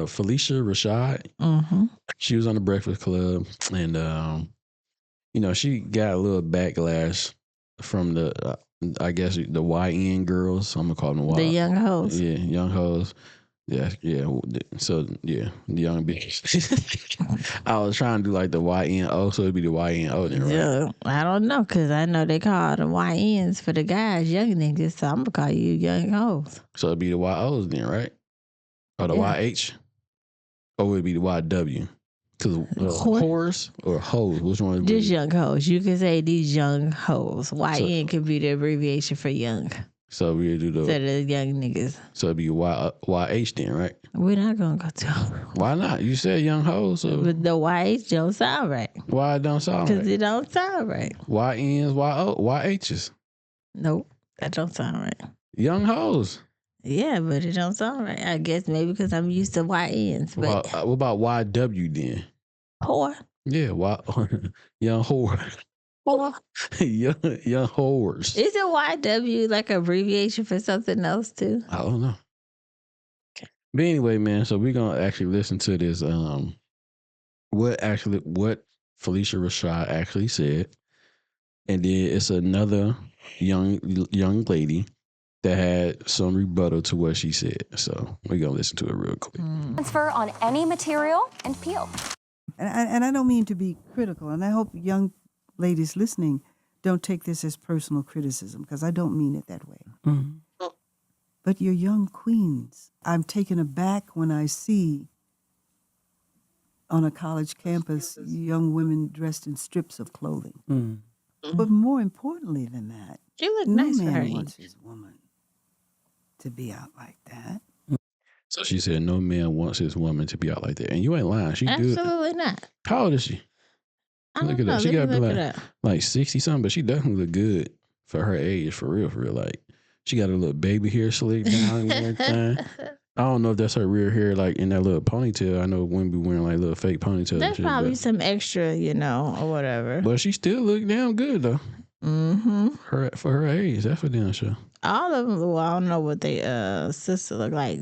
Phylicia Rashad. Mm-hmm. She was on the Breakfast Club, and she got a little backlash from the, I guess the YN girls. I'm gonna call them The young hoes. Yeah, young hoes. Yeah. So yeah, the young bitches. I was trying to do like the YNO, so it'd be the YNO then, right? Yeah, I don't know, because I know they call the YNs for the guys, young niggas, so I'm going to call you young hoes. So it'd be the YOs then, right? Or the YH? Or would it be the YW? Because whores or hoes, which one? Just young hoes. You can say these young hoes. YN could be the abbreviation for young. So we do the... So the young niggas. So it'd be YH then, right? We're not going to go to... Why not? You said young hoes, so... But the YH don't sound right. Why it don't sound right? Because it don't sound right. YNs, YHs. Nope, that don't sound right. Young hoes. Yeah, but it don't sound right. I guess maybe because I'm used to YNs. But what about YW then? Whore. Yeah, young whore. young whores. Is it YW like abbreviation for something else too? I don't know. Okay. But anyway, man, so we're gonna actually listen to this. What Phylicia Rashad actually said, and then it's another young lady that had some rebuttal to what she said. So we're gonna listen to it real quick. Transfer on any material and peel. And I don't mean to be critical, and I hope young ladies listening don't take this as personal criticism, because I don't mean it that way. Mm-hmm. But you're young queens. I'm taken aback when I see on a college campus young women dressed in strips of clothing. Mm-hmm. But more importantly than that, you look no nice for her man wants his woman to be out like that. So she said no man wants his woman to be out like that. And you ain't lying. She absolutely not. How old is she? Look at that. She got to be like 60 something, but she definitely look good for her age, for real. Like, she got a little baby hair slicked down and everything. I don't know if that's her real hair, like in that little ponytail. I know women be wearing like little fake ponytails. There's probably some extra, or whatever. But she still look damn good though. Mm-hmm. For her age, that's for damn sure. All of them. Well, I don't know what they sister look like.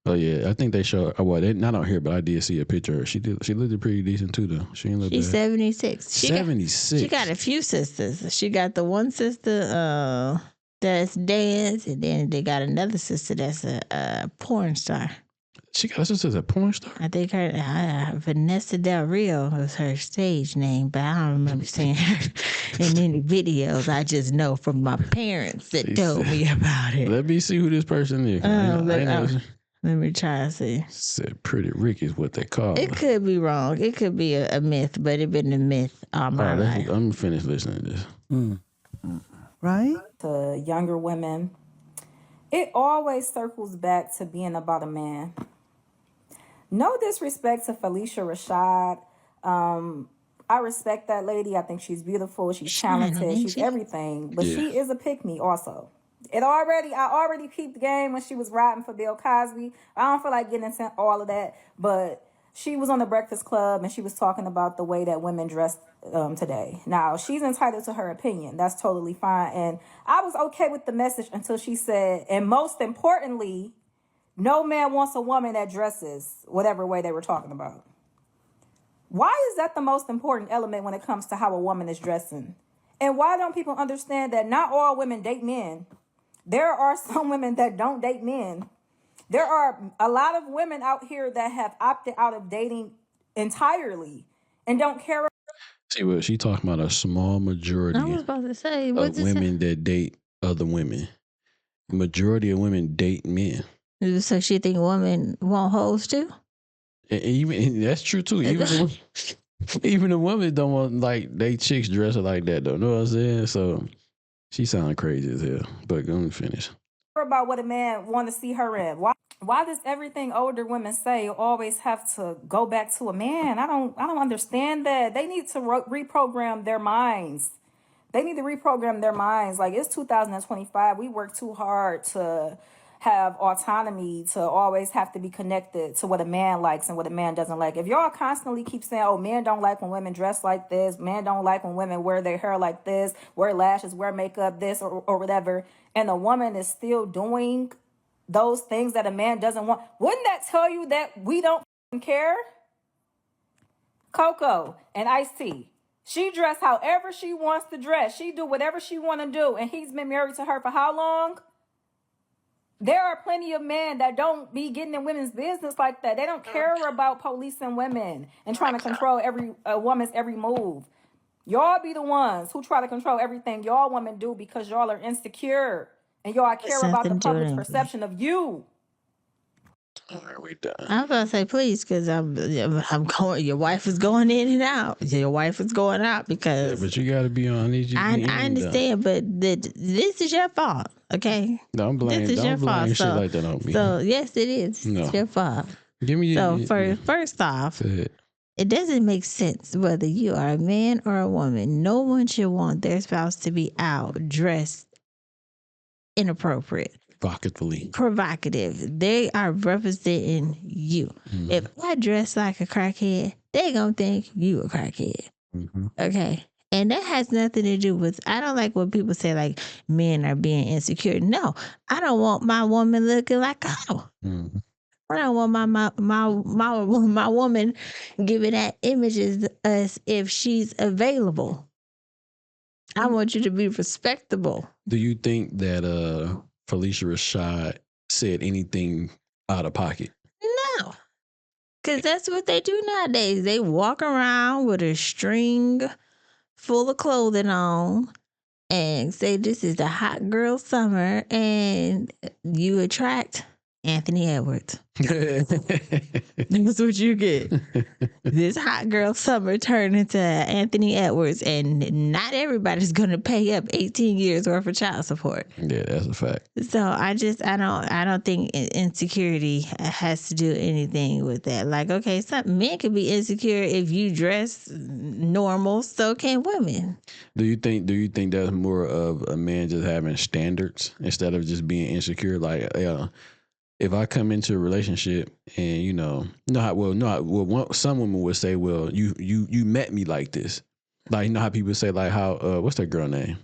Oh yeah, I think they show. Well, they not on here, but I did see a picture of her. She looked pretty decent too, though. She ain't look She's bad. 76. 76. She got a few sisters. She got the one sister that's dance, and then they got another sister that's a porn star. She got a sister that's a porn star? I think her Vanessa Del Rio was her stage name, but I don't remember seeing her in any videos. I just know from my parents that told me about it. Let me see who this person is. Let me try to see. Said Pretty Rick is what they call her. It could be wrong. It could be a myth, but it been a myth all my life. I'm going to finish listening to this. Right? To younger women, it always circles back to being about a man. No disrespect to Phylicia Rashad. I respect that lady. I think she's beautiful. She's talented. She's everything. But she is a pick-me also. I already peeped the game when she was riding for Bill Cosby. I don't feel like getting into all of that, but she was on the Breakfast Club and she was talking about the way that women dress today. Now, she's entitled to her opinion. That's totally fine. And I was okay with the message until she said, and most importantly, no man wants a woman that dresses whatever way they were talking about. Why is that the most important element when it comes to how a woman is dressing? And why don't people understand that not all women date men? There are some women that don't date men. There are a lot of women out here that have opted out of dating entirely and don't care. See what she talking about? A small majority. I was about to say, of women that date other women. Majority of women date men. So she think women want hoes too? And that's true too. Even the women don't want like they chicks dressing like that though. Know what I'm saying? So she sound crazy as hell. But let me finish. About what a man want to see her in. Why does everything older women say always have to go back to a man? I don't understand that. They need to reprogram their minds. Like, it's 2025. We work too hard to have autonomy, to always have to be connected to what a man likes and what a man doesn't like. If y'all constantly keep saying, oh, men don't like when women dress like this, men don't like when women wear their hair like this, wear lashes, wear makeup, this or whatever, and a woman is still doing those things that a man doesn't want. Wouldn't that tell you that we don't care? Coco and Ice-T. She dressed however she wants to dress. She do whatever she want to do. And he's been married to her for how long? There are plenty of men that don't be getting in women's business like that. They don't care about policing women and trying to control a woman's every move. Y'all be the ones who try to control everything y'all women do because y'all are insecure and y'all care about the public's perception of you. All right, we done. I was gonna say please, because I'm going. Your wife is going in and out. Your wife is going out because. Yeah, but you got to be on. I need you. I understand, but this is your fault. Okay. Don't blame. This is don't your blame fault. shit So, like that on me. So yes, it is. No. It's your fault. Give me. So first off, it doesn't make sense whether you are a man or a woman. No one should want their spouse to be out dressed inappropriate. Provocative. They are representing you. Mm-hmm. If I dress like a crackhead, they gonna think you a crackhead. Mm-hmm. Okay. And that has nothing to do with, I don't like when people say like men are being insecure. No, I don't want my woman looking like a hoe. Mm-hmm. I don't want my woman giving that images as if she's available. I want you to be respectable. Do you think that Phylicia Rashad said anything out of pocket? No. Because that's what they do nowadays. They walk around with a string full of clothing on and say this is a hot girl summer and you attract Anthony Edwards. That's what you get. This hot girl summer turned into Anthony Edwards, and not everybody's going to pay up 18 years worth of child support. Yeah, that's a fact. So I don't think insecurity has to do anything with that. Like, okay, some men can be insecure if you dress normal, so can women. Do you think that's more of a man just having standards instead of just being insecure? Like, if I come into a relationship and some women would say, well, you met me like this. Like, you know how people say, like, how what's that girl name?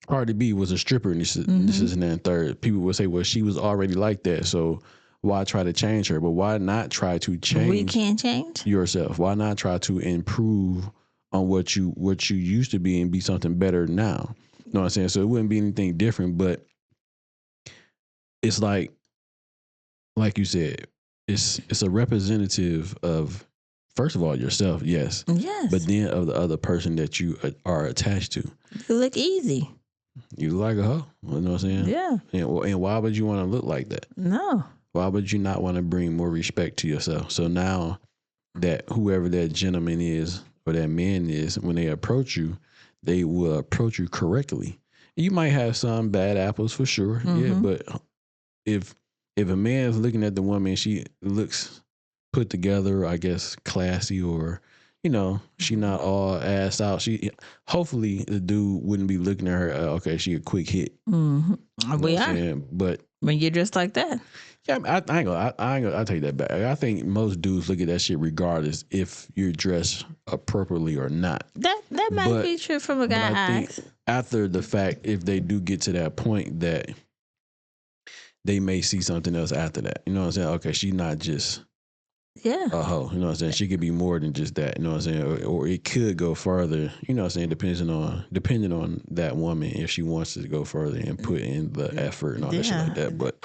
Cardi B was a stripper and this is and then third. People would say, well, she was already like that, so why try to change her? But why not try to change? We can't change yourself. Why not try to improve on what you used to be and be something better now? You know what I'm saying? So it wouldn't be anything different, but it's like you said, it's a representative of, first of all, yourself, yes, but then of the other person that you are attached to. You look easy. You look like a hoe. You know what I'm saying? Yeah. And why would you want to look like that? No. Why would you not want to bring more respect to yourself? So now that whoever that gentleman is or that man is, when they approach you, they will approach you correctly. You might have some bad apples for sure, yeah, but if a man is looking at the woman, she looks put together, I guess classy, or she not all ass out. Hopefully the dude wouldn't be looking at her. Okay, she a quick hit. Mm-hmm. We are, but when you're dressed like that, yeah, I take that back. I think most dudes look at that shit regardless if you're dressed appropriately or not. That might be true from a guy's eyes. After the fact, if they do get to that point, that they may see something else after that. You know what I'm saying? Okay, she's not just a hoe. You know what I'm saying? She could be more than just that. You know what I'm saying? Or it could go further. You know what I'm saying? Depending on that woman, if she wants to go further and put in the effort and all that shit like that. But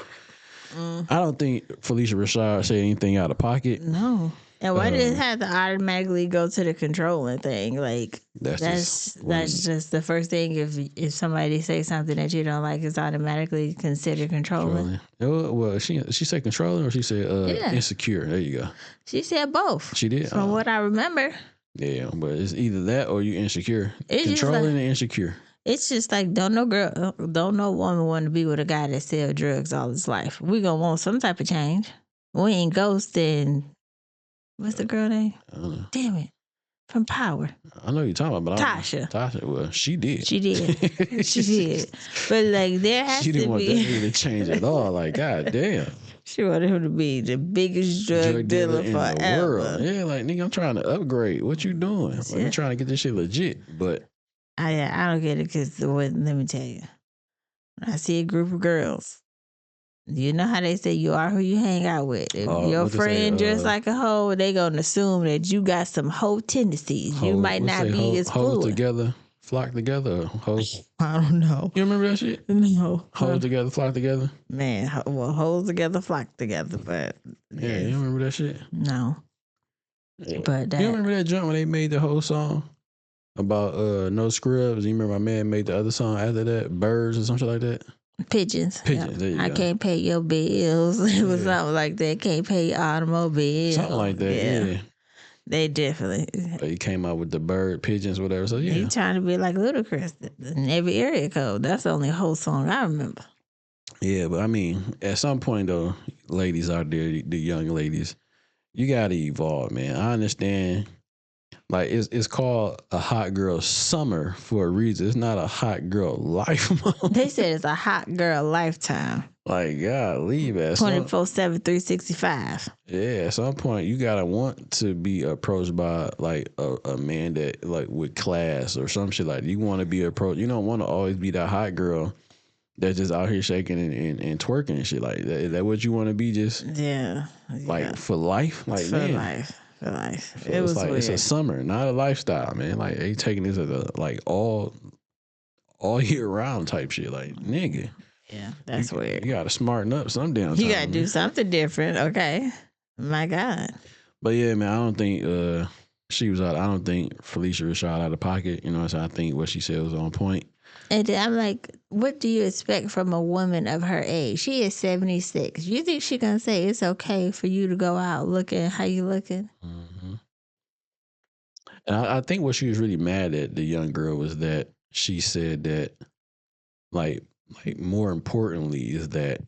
I don't think Phylicia Rashad said anything out of pocket. No. And why did it have to automatically go to the controlling thing? Like that's just the first thing. If somebody says something that you don't like, is automatically considered controlling. Well, she said controlling, or she said insecure. There you go. She said both. She did, from what I remember. Yeah, but it's either that or you insecure. It's controlling and insecure. It's just like don't no woman want to be with a guy that sells drugs all his life. We gonna want some type of change. We ain't ghosting. What's the girl name? I don't know. Damn it. From Power. I know you're talking about, but Tasha. Well, she did. She did. She did. But like there has to be. She didn't want that nigga to change at all. Like, god damn. She wanted him to be the biggest drug dealer in forever. The world. Yeah, like nigga, I'm trying to upgrade. What you doing? Like, I'm trying to get this shit legit. But I don't get it because let me tell you. When I see a group of girls You know how they say you are who you hang out with. If your what they say, friend dressed like a hoe, they gonna assume that you got some hoe tendencies. You might not be as hoes fluid. together, flock together. Hoes. I don't know. You remember that shit? No. Hoes together, flock together. Man, well, hoes together, flock together, but Yeah, you remember that shit? no. Yeah. But that, You remember that joint when they made the whole song about no scrubs? You remember my man made the other song after that, Birds or something like that? pigeons. Pigeons, there you I go. can't pay your bills. It was something like that. Can't pay your automobile. Something like that, yeah. They definitely. But he came out with the bird, pigeons, whatever. So yeah. He trying to be like Ludacris in every area code. That's the only whole song I remember. Yeah, but I mean, at some point though, ladies out there, the young ladies, you gotta evolve, man. I understand. Like it's called a hot girl summer for a reason. It's not a hot girl life mode. They said it's a hot girl lifetime. Like, God, leave at 24/7, 365. Yeah, at some point you gotta want to be approached by like a man that like with class or some shit like that. You want to be approached. You don't want to always be that hot girl that's just out here shaking and twerking and shit like that. Is that what you want to be? Just like for life, like for man. life. For life. So It was like weird. it's a summer, not a lifestyle, man. Like they taking this as a like all year round type shit. Like nigga, Yeah, that's weird. you gotta smarten up some damn time. You gotta do something different. Okay. My God. But yeah, man, I don't think she was out. I don't think Phylicia Rashad out of pocket. You know what I'm saying? I think what she said was on point. And then I'm like, what do you expect from a woman of her age? She is 76. You think she gonna say it's okay for you to go out looking how you looking? Mm-hmm. And I think what she was really mad at the young girl was that she said that, like more importantly, is that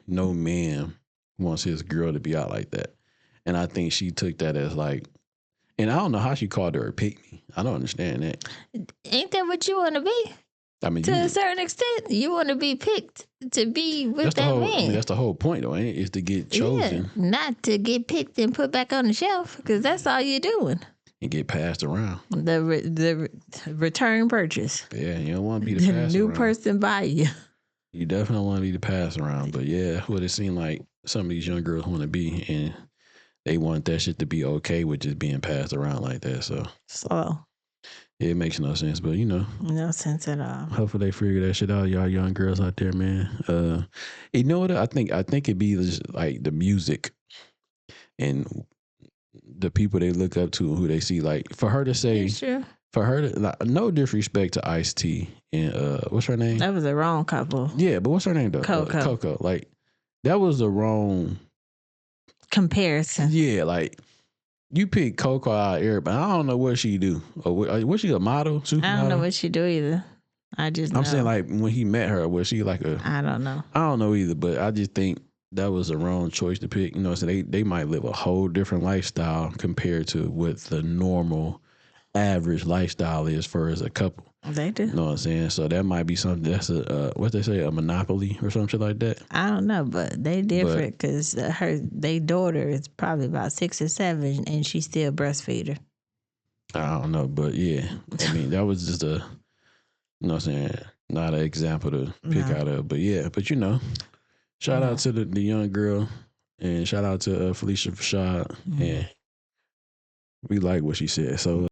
no man wants his girl to be out like that, and I think she took that as like, and I don't know how she called her a pick me. I don't understand that. Ain't that what you want to be? I mean, To a certain extent, you want to be picked to be with that man. I mean, that's the whole point, though, ain't it? Is to get chosen. Yeah, not to get picked and put back on the shelf, because that's all you're doing. And get passed around. The return purchase. Yeah, you don't want to be the pass new around. person by you. You definitely want to be the pass around. But yeah, what it seemed like some of these young girls want to be, and they want that shit to be okay with just being passed around like that. So it makes no sense. But no sense at all. Hopefully they figure that shit out, y'all young girls out there, man. You know what? I think it'd be just like the music and the people they look up to and who they see. Like for her to say, sure. For her to, like, no disrespect to Ice-T and what's her name? That was the wrong couple. Yeah, but what's her name though? Coco. Coco. Like that was the wrong comparison. Yeah, like you pick Coco out of everybody. I don't know what she do. Or was she a model? Supermodel? I don't know what she do either. I'm saying like when he met her, was she like a? I don't know. I don't know either, but I just think that was the wrong choice to pick. So they might live a whole different lifestyle compared to what the normal average lifestyle is for as a couple. They do. You know what I'm saying? So that might be something that's what they say, a monopoly or something like that. I don't know, but they different because their daughter is probably about 6 or 7 and she's still breastfeed her. I don't know, but yeah. I mean, that was just you know what I'm saying, not an example to pick out of. But yeah, but shout out to the young girl and shout out to Phylicia Rashad. And we like what she said. So